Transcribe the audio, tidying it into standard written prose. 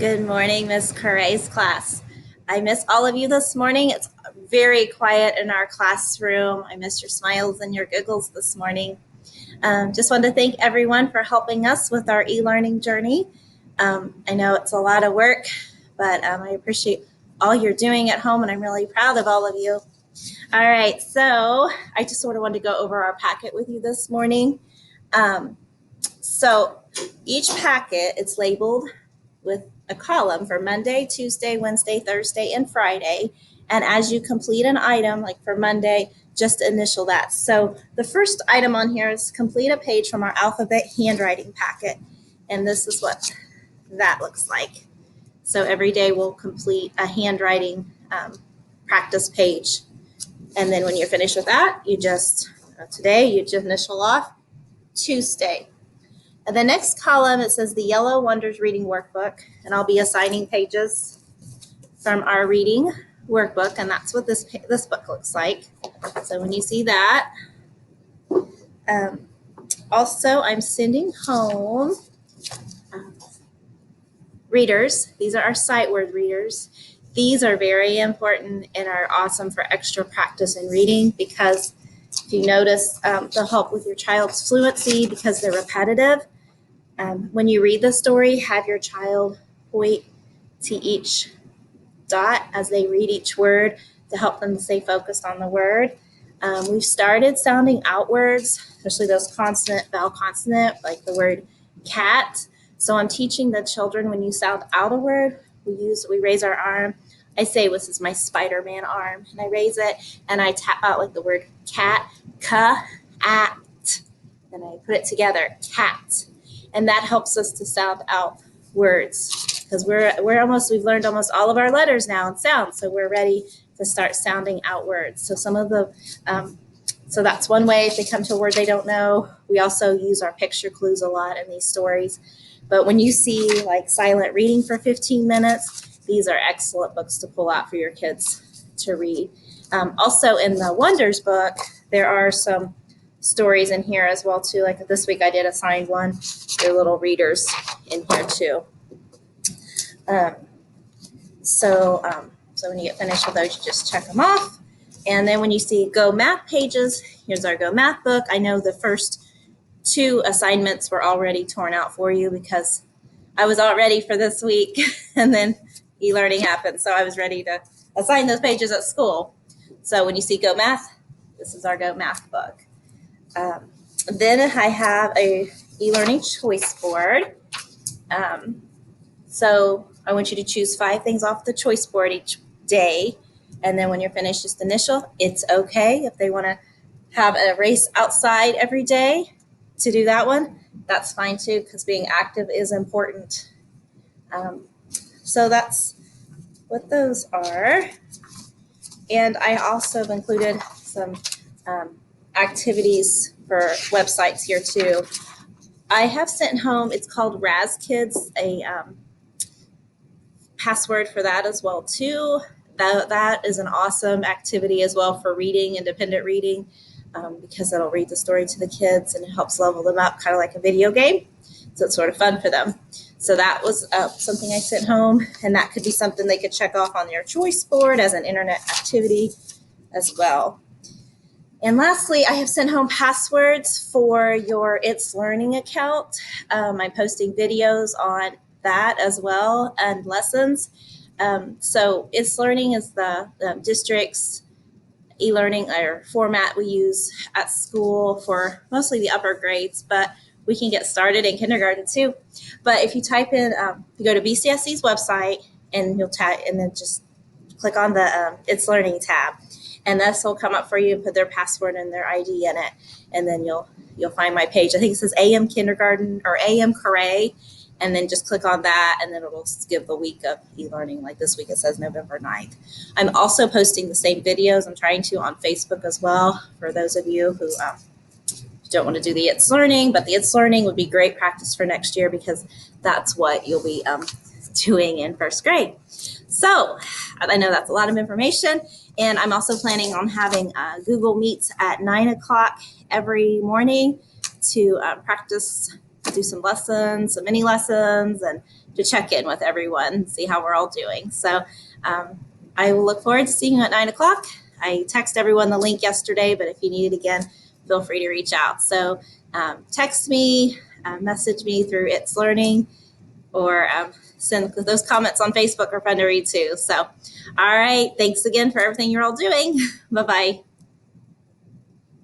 Good morning, Miss Correa's class. I miss all of you this morning. It's very quiet in our classroom. I miss your smiles and your giggles this morning. Just wanted to thank everyone for helping us with our e-learning journey. I know it's a lot of work, but I appreciate all you're doing at home, and I'm really proud of all of you. All right, so I just sort of wanted to go over our packet with you this morning. So each packet, it's labeled with a column for Monday, Tuesday, Wednesday, Thursday, and Friday. And as you complete an item, like for Monday, just initial that. So the first item on here is complete a page from our alphabet handwriting packet. And this is what that looks like. So every day we'll complete a handwriting practice page. And then when you're finished with that, today you just initial off Tuesday. The next column, it says the Yellow Wonders Reading Workbook, and I'll be assigning pages from our reading workbook, and that's what this book looks like. So when you see that, also I'm sending home readers. These are our sight word readers. These are very important and are awesome for extra practice in reading because if you notice, they'll help with your child's fluency because they're repetitive. When you read the story, have your child point to each dot as they read each word to help them stay focused on the word. We've started sounding out words, especially those consonant, vowel consonant, like the word cat. So I'm teaching the children when you sound out a word, we raise our arm. I say, this is my Spider-Man arm, and I raise it and I tap out like the word cat, ka, at, and I put it together, cat. And that helps us to sound out words because we've learned almost all of our letters now and sounds. So we're ready to start sounding out words. So so that's one way if they come to a word they don't know. We also use our picture clues a lot in these stories. But when you see like silent reading for 15 minutes, these are excellent books to pull out for your kids to read. Also in the Wonders book, there are some stories in here as well too. Like this week I did assign one. There are little readers in here too. So when you get finished with those, you just check them off. And then when you see Go Math pages, here's our Go Math book. I know the first two assignments were already torn out for you because I was all ready for this week and then e-learning happened. So I was ready to assign those pages at school. So when you see Go Math, this is our Go Math book. Then I have a e-learning choice board. So I want you to choose 5 things off the choice board each day. And then when you're finished, just initial. It's okay if they want to have a race outside every day to do that one. That's fine too, because being active is important. So that's what those are. And I also have included some activities for websites here too. I have sent home, it's called Raz Kids, a password for that as well too. That is an awesome activity as well for reading, independent reading, because it'll read the story to the kids and it helps level them up, kind of like a video game. So it's sort of fun for them. So that was something I sent home, and that could be something they could check off on their choice board as an internet activity as well. And lastly, I have sent home passwords for your It's Learning account. I'm posting videos on that as well and lessons. So It's Learning is the district's e-learning or format we use at school for mostly the upper grades, but we can get started in kindergarten too. But if you type in, you go to BCSC's website and you'll type and then just click on the It's Learning tab. And this will come up for you and put their password and their ID in it. And then you'll find my page. I think it says AM Kindergarten or AM Correa. And then just click on that and then it'll give the week of e-learning. Like this week it says November 9th. I'm also posting the same videos. I'm trying to on Facebook as well for those of you who don't want to do the It's Learning. But the It's Learning would be great practice for next year because that's what you'll be doing in first grade. So I know that's a lot of information. And I'm also planning on having Google Meets at 9 o'clock every morning to practice do some lessons, some mini lessons, and to check in with everyone, see how we're all doing. So I will look forward to seeing you at 9 o'clock. I texted everyone the link yesterday, but if you need it again, feel free to reach out. So text me, message me through It's Learning, or send those comments on Facebook are fun to read too. So, all right. Thanks again for everything you're all doing. Bye-bye.